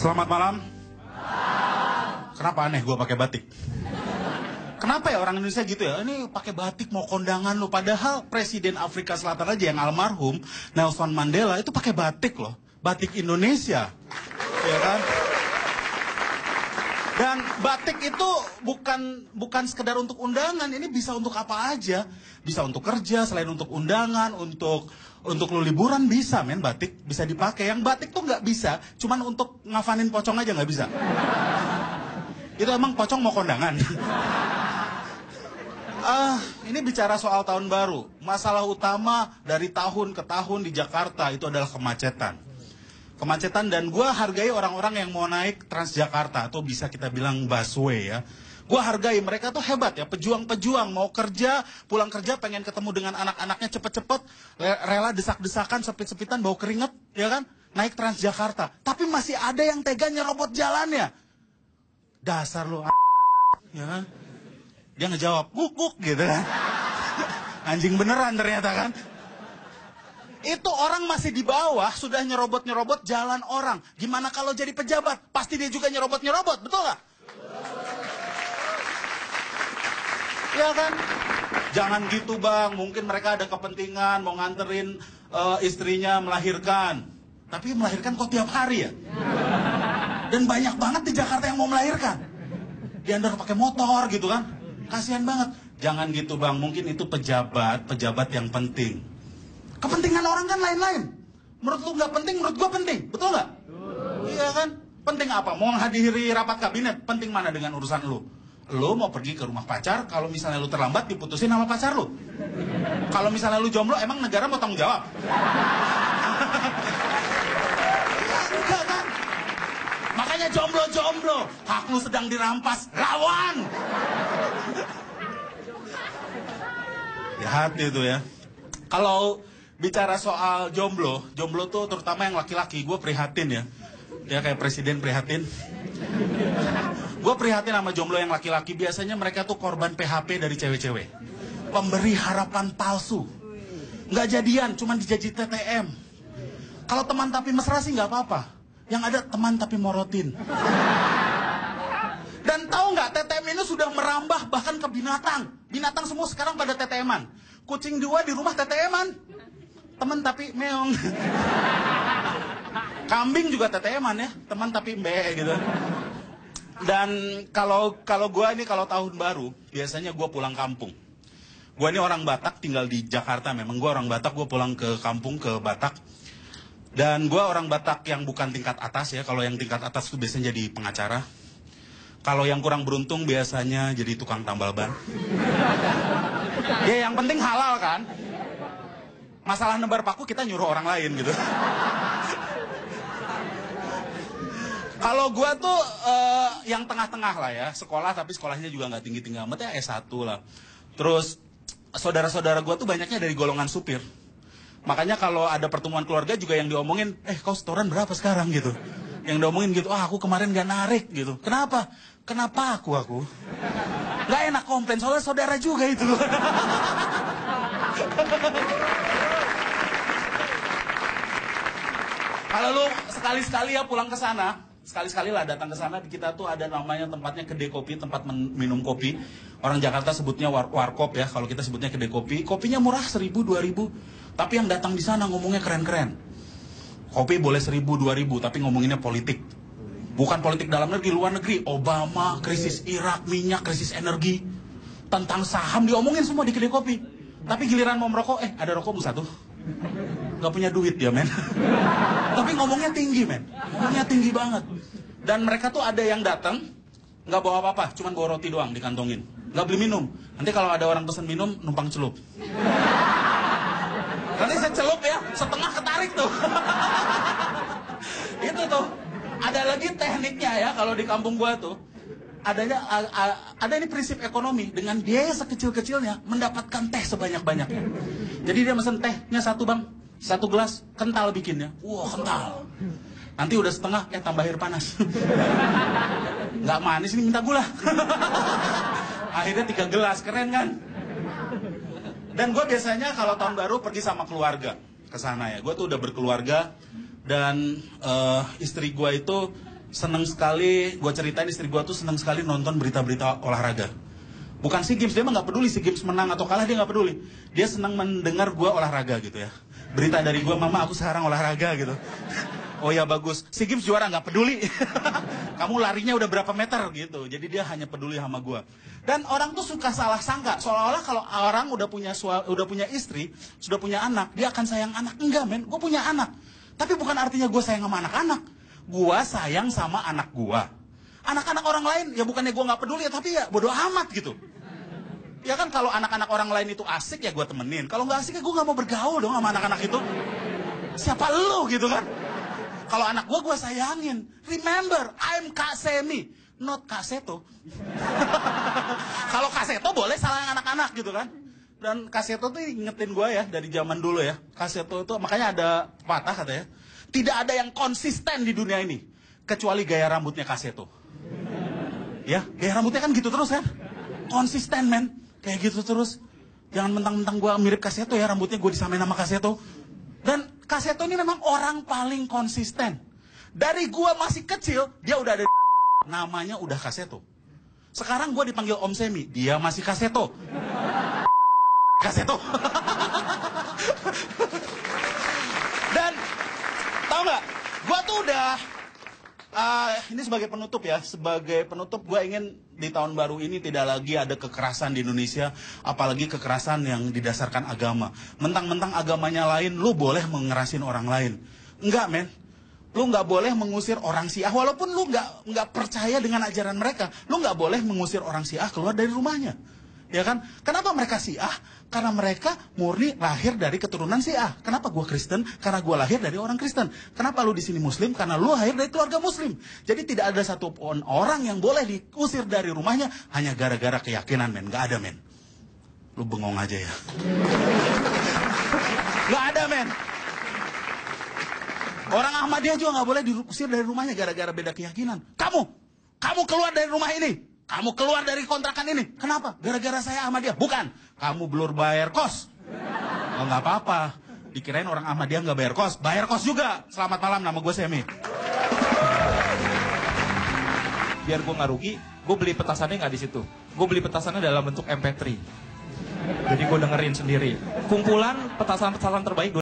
Selamat malam. Kenapa aneh gue pakai batik? Kenapa ya orang Indonesia gitu ya? Ini pakai batik mau kondangan lo. Padahal Presiden Afrika Selatan aja yang almarhum Nelson Mandela itu pakai batik loh. Batik Indonesia. Ya kan? Dan batik itu bukan sekedar untuk undangan, ini bisa untuk apa aja. Bisa untuk kerja, selain untuk undangan, untuk lu liburan bisa men, batik bisa dipakai. Yang batik tuh nggak bisa, cuman untuk ngafanin pocong aja nggak bisa. Itu emang pocong mau kondangan. Ini bicara soal tahun baru. Masalah utama dari tahun ke tahun di Jakarta itu adalah kemacetan. Kemacetan, dan gue hargai orang-orang yang mau naik Transjakarta atau bisa kita bilang busway ya. Gue hargai mereka tuh hebat ya, pejuang-pejuang mau kerja, pulang kerja pengen ketemu dengan anak-anaknya cepet-cepet, rela desak-desakan, sepit-sepitan, bau keringet, ya kan? Naik Transjakarta. Tapi masih ada yang tega nyerobot jalannya. Dasar lo, ya kan? Dia ngejawab, guk-guk gitu kan. Anjing beneran ternyata kan. Itu orang masih di bawah, sudah nyerobot-nyerobot jalan orang. Gimana kalau jadi pejabat? Pasti dia juga nyerobot-nyerobot, betul nggak? Ya kan? Jangan gitu bang, mungkin mereka ada kepentingan mau nganterin istrinya melahirkan. Tapi melahirkan kok tiap hari ya? Dan banyak banget di Jakarta yang mau melahirkan. Diantar pakai motor gitu kan? Kasihan banget. Jangan gitu bang, mungkin itu pejabat yang penting. Kepentingan orang kan lain-lain. Menurut lu nggak penting, menurut gua penting. Betul nggak? Iya kan? Penting apa? Mau menghadiri rapat kabinet, penting mana dengan urusan lu? Lu mau pergi ke rumah pacar, kalau misalnya lu terlambat diputusin sama pacar lu. Kalau misalnya lu jomblo, emang negara mau tanggung jawab? Enggak kan? Makanya jomblo, hak lu sedang dirampas, lawan! Jahat itu ya. Kalau bicara soal jomblo tuh terutama yang laki-laki, gue prihatin ya. Ya kayak presiden prihatin. Gue prihatin sama jomblo yang laki-laki. Biasanya mereka tuh korban PHP dari cewek-cewek. Pemberi harapan palsu. Nggak jadian, cuma dijanji TTM. Kalau teman tapi mesra sih nggak apa-apa. Yang ada teman tapi morotin. Dan tahu nggak, TTM ini sudah merambah bahkan ke binatang. Binatang semua sekarang pada TTM-an. Kucing 2 di rumah TTM-an. Temen tapi meong. Kambing juga TTM-an ya, teman tapi mbe gitu. Dan kalau gue ini kalau tahun baru, biasanya gue pulang kampung. Gue ini orang Batak, tinggal di Jakarta. Memang gue orang Batak, gue pulang ke kampung, ke Batak. Dan gue orang Batak yang bukan tingkat atas ya. Kalau yang tingkat atas itu biasanya jadi pengacara. Kalau yang kurang beruntung biasanya jadi tukang tambal ban. Ya yang penting halal kan. Masalah nebar paku kita nyuruh orang lain gitu. Kalau gue tuh yang tengah-tengah lah ya. Sekolah tapi sekolahnya juga nggak tinggi-tinggi amat ya, S1 lah. Terus saudara-saudara gue tuh banyaknya dari golongan supir. Makanya kalau ada pertemuan keluarga juga yang diomongin, kau setoran berapa sekarang gitu. Yang diomongin gitu, aku kemarin gak narik gitu. Kenapa? Kenapa aku? Gak enak komplain, soalnya saudara juga itu. Kalau lu sekali-sekali ya pulang ke sana, sekali-sekali lah datang ke sana, kita tuh ada namanya tempatnya kedai kopi, tempat minum kopi. Orang Jakarta sebutnya warkop ya, kalau kita sebutnya kedai kopi. Kopinya murah 1.000, 2.000, tapi yang datang di sana ngomongnya keren-keren. Kopi boleh 1.000, 2.000, tapi ngomonginnya politik. Bukan politik dalam negeri, luar negeri. Obama, krisis Irak, minyak, krisis energi. Tentang saham diomongin semua di kedai kopi. Tapi giliran mau merokok, ada rokokmu satu. Gak punya duit dia men. Tapi ngomongnya tinggi men. Ngomongnya tinggi banget. Dan mereka tuh ada yang datang gak bawa apa-apa, cuman bawa roti doang dikantongin. Gak beli minum. Nanti kalau ada orang pesen minum, numpang celup. Nanti saya celup ya, setengah ketarik tuh. Itu tuh. Ada lagi tekniknya ya, kalau di kampung gua tuh. Ada ini prinsip ekonomi. Dengan biaya sekecil-kecilnya, mendapatkan teh sebanyak-banyaknya. Jadi dia mesen tehnya 1 bang. 1 gelas, kental bikinnya. Wah kental. Nanti udah setengah, tambah air panas. Nggak manis ini, minta gula. Akhirnya 3 gelas, keren kan? Dan gue biasanya kalau tahun baru pergi sama keluarga ke sana ya. Gue tuh udah berkeluarga dan istri gue itu seneng sekali, gue ceritain istri gue tuh seneng sekali nonton berita-berita olahraga. Bukan SEA Games, dia mah nggak peduli SEA Games menang atau kalah, dia nggak peduli. Dia senang mendengar gue olahraga gitu ya. Berita dari gue, mama aku sekarang olahraga gitu. Oh ya bagus, SEA Games juara nggak peduli. Kamu larinya udah berapa meter gitu. Jadi dia hanya peduli sama gue. Dan orang tuh suka salah sangka, seolah-olah kalau orang udah punya istri, sudah punya anak, dia akan sayang anak. Enggak men, gue punya anak. Tapi bukan artinya gue sayang sama anak-anak. Gue sayang sama anak gue. Anak-anak orang lain, ya bukannya gue nggak peduli ya, tapi ya bodo amat gitu. Ya kan kalau anak-anak orang lain itu asik ya gue temenin. Kalau nggak asik ya gue nggak mau bergaul dong sama anak-anak itu. Siapa lu gitu kan? Kalau anak gue sayangin. Remember, I'm Kak Semi, not Kak Seto. Kalau Kak Seto boleh sayang anak-anak gitu kan? Dan Kak Seto tuh ingetin gue ya dari zaman dulu ya. Kak Seto itu makanya ada patah katanya. Tidak ada yang konsisten di dunia ini kecuali gaya rambutnya Kak Seto. Ya, gaya rambutnya kan gitu terus kan? Konsisten men, kayak gitu terus. Jangan mentang-mentang gue mirip Kak Seto ya, rambutnya gue disamain sama Kak Seto. Dan Kak Seto ini memang orang paling konsisten. Dari gue masih kecil, dia udah ada namanya udah Kak Seto. Sekarang gue dipanggil Om Semi, dia masih Kak Seto. Kak Seto. Dan tau nggak? Gue tuh udah ini sebagai penutup ya, sebagai penutup gue ingin di tahun baru ini tidak lagi ada kekerasan di Indonesia, apalagi kekerasan yang didasarkan agama. Mentang-mentang agamanya lain, lu boleh mengerasin orang lain. Enggak men, lu nggak boleh mengusir orang Syiah, walaupun lu nggak percaya dengan ajaran mereka, lu nggak boleh mengusir orang Syiah keluar dari rumahnya. Ya kan? Kenapa mereka Syiah? Karena mereka murni lahir dari keturunan Syiah. Kenapa gua Kristen? Karena gua lahir dari orang Kristen. Kenapa lu di sini Muslim? Karena lu lahir dari keluarga Muslim. Jadi tidak ada satupun orang yang boleh diusir dari rumahnya hanya gara-gara keyakinan men. Gak ada men. Lu bengong aja ya. Gak ada men. Orang Ahmadiyah juga gak boleh diusir dari rumahnya gara-gara beda keyakinan. Kamu keluar dari rumah ini. Kamu keluar dari kontrakan ini. Kenapa? Gara-gara saya Ahmadiyah. Bukan. Kamu belum bayar kos. Oh, nggak apa-apa. Dikirain orang Ahmadiyah nggak bayar kos. Bayar kos juga. Selamat malam, nama gue Semi. Biar gue nggak rugi, gue beli petasannya nggak di situ. Gue beli petasannya dalam bentuk MP3. Jadi gue dengerin sendiri. Kumpulan petasan-petasan terbaik